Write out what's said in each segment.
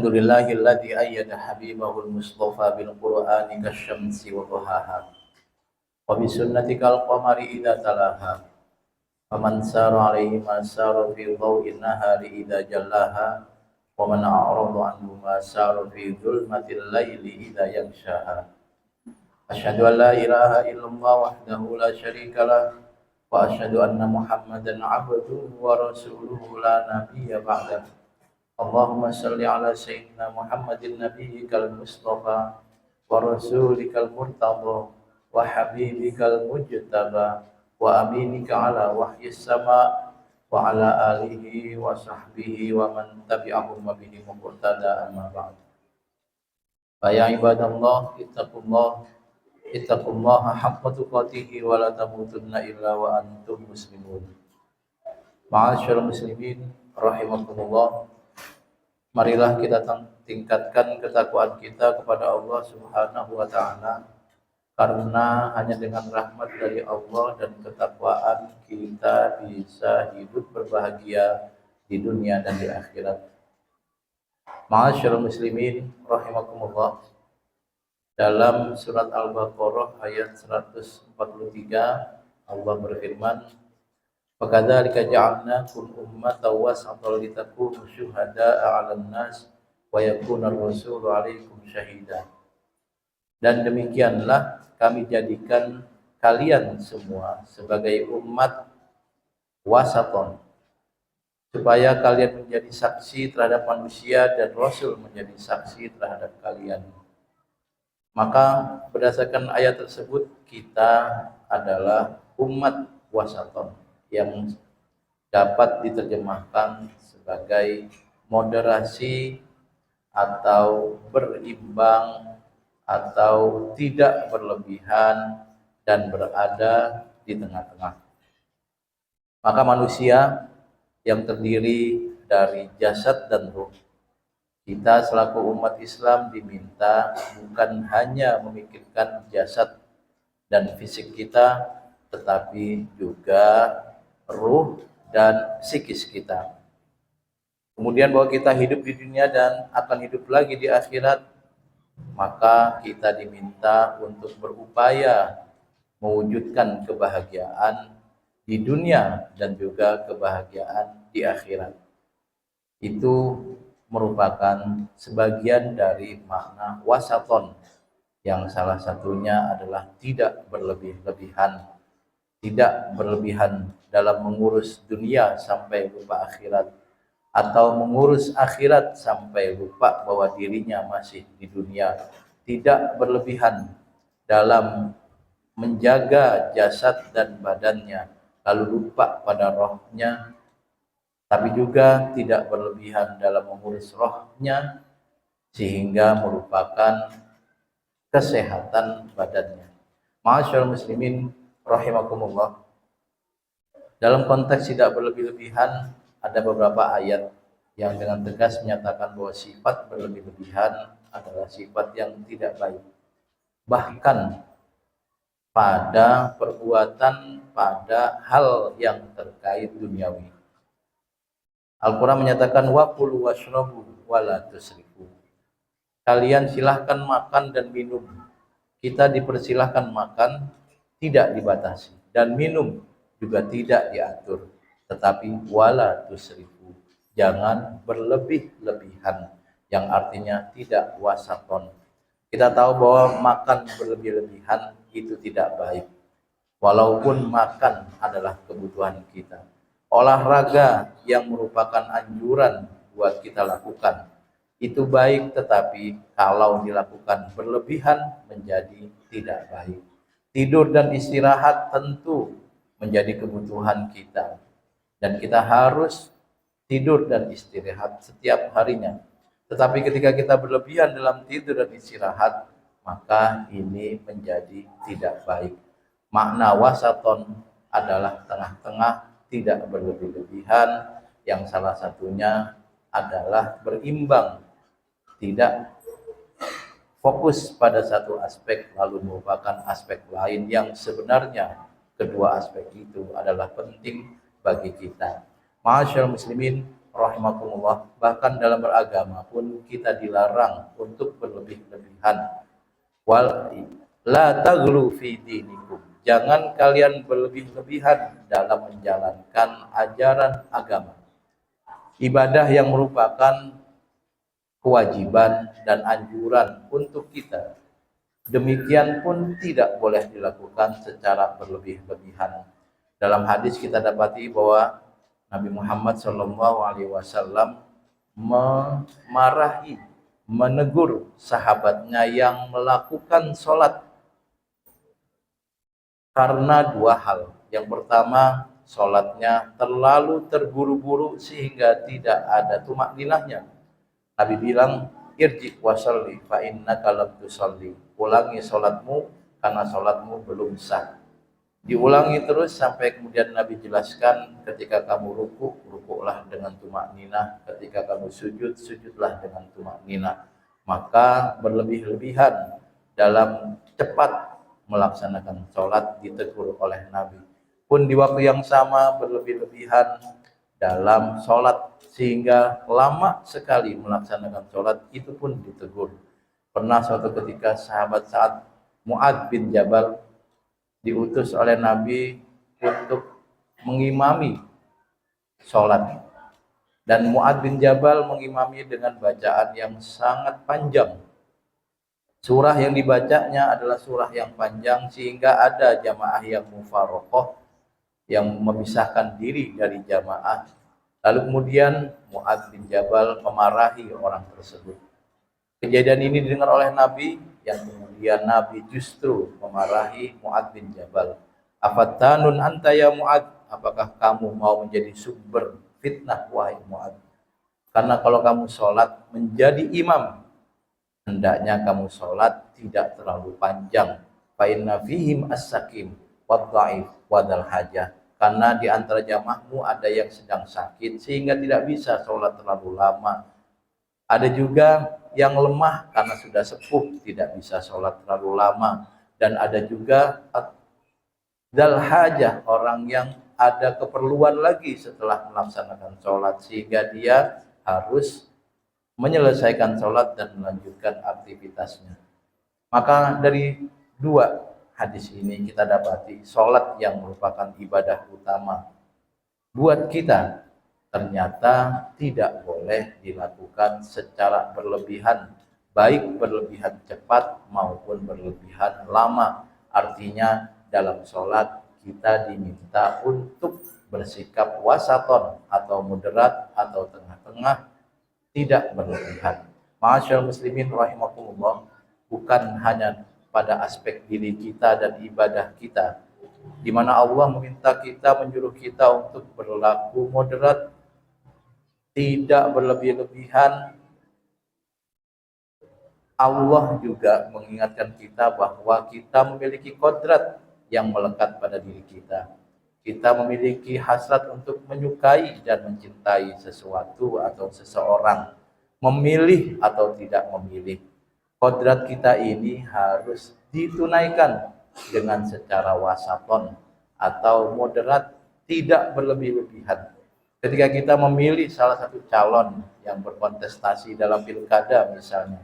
Alhamdulillahilladzi ayyada habibahul mustafa bil qur'ani kasyamsi wa duhaha wa bi sunnatikal qamari idza talaha wa man sara alaihi ma sara fi dhaw'in nahari idza jallaha wa man a'rada anhu ma sara fi dhulmatil laili idza yaghshaha. Asyhadu an la ilaha illallah wahdahu la syarika lah wa asyhadu anna Muhammadan abduhu wa rasuluhu la nabiyya ba'dahu. Allahumma salli ala sayyidina Muhammadin nabiyyikal mustafa wa rasulikal murtada wa habibikal mujtaba wa aminika ala wahyis sama wa ala alihi wa sahbihi wa man tabi'ahum wa bihi muqtada amma ba'd. Fa ya ibadallah ittaqullaha haqqa tuqatih wa la tamutunna illa wa antum muslimun. Ma'asyiral muslimin rahimakumullah. Marilah kita tingkatkan ketakwaan kita kepada Allah Subhanahu wa taala, karena hanya dengan rahmat dari Allah dan ketakwaan kita bisa hidup berbahagia di dunia dan di akhirat. Ma'asyiral muslimin rahimakumullah. Dalam surat Al-Baqarah ayat 143 Allah berfirman, "Fakadzalika ja'alnakum ummatan wasatan litakunu syuhada'a 'alan nas wa yakuna ar-rasulu 'alaikum syahida." Dan demikianlah kami jadikan kalian semua sebagai umat wasaton, supaya kalian menjadi saksi terhadap manusia dan Rasul menjadi saksi terhadap kalian. Maka berdasarkan ayat tersebut kita adalah umat wasaton, yang dapat diterjemahkan sebagai moderasi atau berimbang atau tidak berlebihan dan berada di tengah-tengah. Maka manusia yang terdiri dari jasad dan ruh, kita selaku umat Islam diminta bukan hanya memikirkan jasad dan fisik kita, tetapi juga ruh dan psikis kita. Kemudian bahwa kita hidup di dunia dan akan hidup lagi di akhirat, maka kita diminta untuk berupaya mewujudkan kebahagiaan di dunia dan juga kebahagiaan di akhirat. Itu merupakan sebagian dari makna wasaton, yang salah satunya adalah tidak berlebih-lebihan. Tidak berlebihan dalam mengurus dunia sampai lupa akhirat, atau mengurus akhirat sampai lupa bahwa dirinya masih di dunia. Tidak berlebihan dalam menjaga jasad dan badannya lalu lupa pada rohnya, tapi juga tidak berlebihan dalam mengurus rohnya sehingga merupakan kesehatan badannya. Ma'asyiral muslimin rahimakumullah. Dalam konteks tidak berlebih-lebihan, ada beberapa ayat yang dengan tegas menyatakan bahwa sifat berlebih-lebihan adalah sifat yang tidak baik. Bahkan pada perbuatan, pada hal yang terkait duniawi. Al-Quran menyatakan waqulu washrabu wala tusrifu. Kalian silahkan makan dan minum. Kita dipersilahkan makan, tidak dibatasi, dan minum juga tidak diatur, tetapi wala tusrifu, jangan berlebih-lebihan, yang artinya tidak wasaton. Kita tahu bahwa makan berlebih-lebihan itu tidak baik, walaupun makan adalah kebutuhan kita. Olahraga yang merupakan anjuran buat kita lakukan itu baik, tetapi kalau dilakukan berlebihan menjadi tidak baik. Tidur dan istirahat tentu menjadi kebutuhan kita, dan kita harus tidur dan istirahat setiap harinya. Tetapi ketika kita berlebihan dalam tidur dan istirahat, maka ini menjadi tidak baik. Makna wasaton adalah tengah-tengah, tidak berlebih-lebihan, yang salah satunya adalah berimbang, tidak fokus pada satu aspek lalu merupakan aspek lain yang sebenarnya kedua aspek itu adalah penting bagi kita. Ma'asyiral muslimin rahimakumullah, bahkan dalam beragama pun kita dilarang untuk berlebih-lebihan. Wal la taghlu fi dinikum. Jangan kalian berlebih-lebihan dalam menjalankan ajaran agama. Ibadah yang merupakan kewajiban dan anjuran untuk kita, demikian pun tidak boleh dilakukan secara berlebih-lebihan. Dalam hadis kita dapati bahwa Nabi Muhammad SAW memarahi, menegur sahabatnya yang melakukan sholat karena dua hal. Yang pertama, sholatnya terlalu terburu-buru sehingga tidak ada tumak ninahnya. Nabi bilang, irji wasalli fa innaka lam tusalli. Ulangi sholatmu karena sholatmu belum sah. Diulangi terus sampai kemudian Nabi jelaskan, ketika kamu ruku, rukuklah dengan tumak ninah, ketika kamu sujud, sujudlah dengan tumak ninah. Maka berlebih-lebihan dalam cepat melaksanakan sholat ditegur oleh Nabi. Pun di waktu yang sama berlebih-lebihan dalam sholat sehingga lama sekali melaksanakan sholat, itu pun ditegur. Pernah suatu ketika sahabat Sa'ad Mu'adz bin Jabal diutus oleh Nabi untuk mengimami sholat, dan Mu'adz bin Jabal mengimami dengan bacaan yang sangat panjang. Surah yang dibacanya adalah surah yang panjang sehingga ada jamaah yang mufaroqoh, yang memisahkan diri dari jamaah. Lalu kemudian Mu'adz bin Jabal memarahi orang tersebut. Kejadian ini didengar oleh Nabi, yang kemudian Nabi justru memarahi Mu'adz bin Jabal. Afattanun anta ya Mu'adz, apakah kamu mau menjadi sumber fitnah wahai Mu'adz? Karena kalau kamu sholat menjadi imam, hendaknya kamu sholat tidak terlalu panjang. Fa inna fihim as-sakim wad-dha'if wadal hajah. Karena di antara jamaahmu ada yang sedang sakit sehingga tidak bisa sholat terlalu lama. Ada juga yang lemah karena sudah sepuh, tidak bisa sholat terlalu lama. Dan ada juga dzal hajah, orang yang ada keperluan lagi setelah melaksanakan sholat sehingga dia harus menyelesaikan sholat dan melanjutkan aktivitasnya. Maka dari dua hadis ini kita dapati sholat yang merupakan ibadah utama buat kita ternyata tidak boleh dilakukan secara berlebihan, baik berlebihan cepat maupun berlebihan lama. Artinya dalam sholat kita diminta untuk bersikap wasaton atau moderat atau tengah-tengah, tidak berlebihan. Ma'asyiral muslimin rahimakumullah, bukan hanya pada aspek diri kita dan ibadah kita, di mana Allah meminta kita, menyuruh kita untuk berlaku moderat, tidak berlebih-lebihan. Allah juga mengingatkan kita bahwa kita memiliki kodrat yang melekat pada diri kita. Kita memiliki hasrat untuk menyukai dan mencintai sesuatu atau seseorang, memilih atau tidak memilih. Kodrat kita ini harus ditunaikan dengan secara wasaton atau moderat, tidak berlebih-lebihan. Ketika kita memilih salah satu calon yang berkontestasi dalam pilkada misalnya,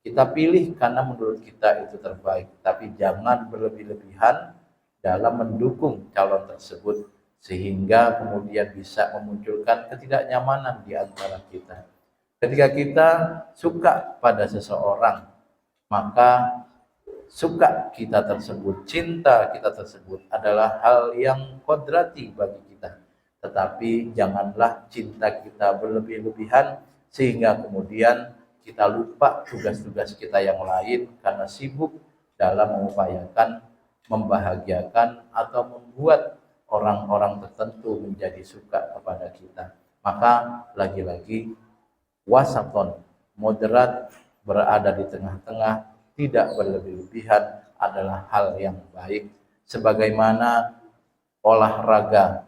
kita pilih karena menurut kita itu terbaik, tapi jangan berlebih-lebihan dalam mendukung calon tersebut sehingga kemudian bisa memunculkan ketidaknyamanan di antara kita. Ketika kita suka pada seseorang, maka suka kita tersebut, cinta kita tersebut adalah hal yang kodrati bagi kita. Tetapi janganlah cinta kita berlebih-lebihan sehingga kemudian kita lupa tugas-tugas kita yang lain karena sibuk dalam mengupayakan, membahagiakan atau membuat orang-orang tertentu menjadi suka kepada kita. Maka lagi-lagi wasaton, moderat, berada di tengah-tengah, tidak berlebih-lebihan adalah hal yang baik. Sebagaimana olahraga,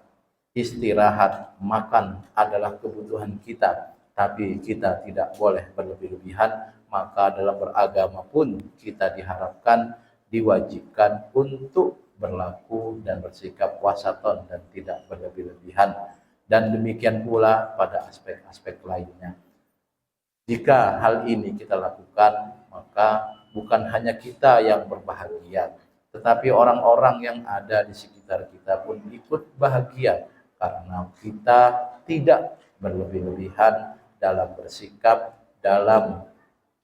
istirahat, makan adalah kebutuhan kita, tapi kita tidak boleh berlebih-lebihan. Maka dalam beragama pun kita diharapkan, diwajibkan untuk berlaku dan bersikap wasaton dan tidak berlebih-lebihan. dan demikian pula pada aspek-aspek lainnya. Jika hal ini kita lakukan, maka bukan hanya kita yang berbahagia, tetapi orang-orang yang ada di sekitar kita pun ikut bahagia karena kita tidak berlebih-lebihan dalam bersikap, dalam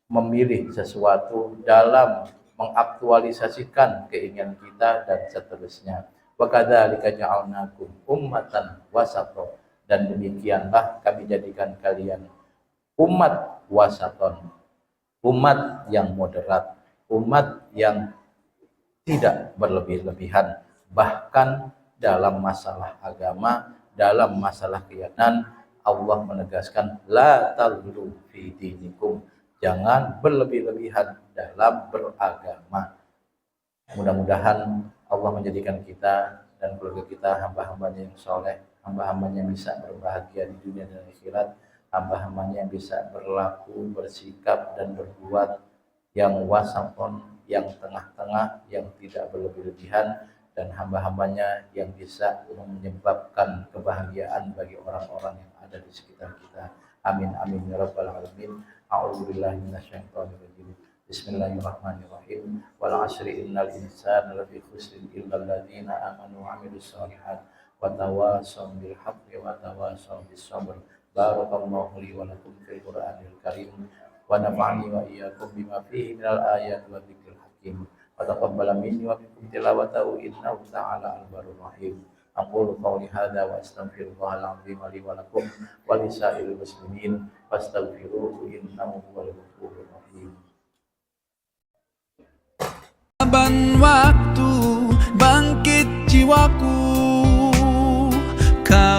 memilih sesuatu, dalam mengaktualisasikan keinginan kita dan seterusnya. Wa kadzalika ja'alnakum ummatan wasata, dan demikianlah kami jadikan kalian umat wasaton, umat yang moderat, umat yang tidak berlebih-lebihan, bahkan dalam masalah agama, dalam masalah keyakinan. Allah menegaskan la taghlu fi dinikum, jangan berlebih-lebihan dalam beragama. Mudah-mudahan Allah menjadikan kita dan keluarga kita hamba-hambanya yang soleh, hamba-hambanya yang bisa berbahagia di dunia dan akhirat, hamba-hambanya yang bisa berlaku, bersikap dan berbuat yang wasaton, yang tengah-tengah, yang tidak berlebih-lebihan, dan hamba-hambanya yang bisa menyebabkan kebahagiaan bagi orang-orang yang ada di sekitar kita. Amin amin ya rabbal alamin. A'udzubillahi minasyaitonir rajim. Bismillahirrahmanirrahim. Wal 'asri innal insana lafi khusrin illal ladzina amanu wa 'amilus shalihat wa tawassaw bil haqqi wa tawassaw bis sabr. Barakallahu li wa lakum fil Qur'anil Karim wa nafa'ani wa iyyakum bima fihi minal ayati wa dzikril hakim. Wa taqabbala minni wa minkum tilawatahu innahu ta'ala al-barur rahim. Aqulu qawli hadza wa astaghfirullahal azim li wa lakum wa lisa'il muslimin fastaghfiruhu innahu huwal ghafurur rahim. Waktu bangkit jiwaku, kau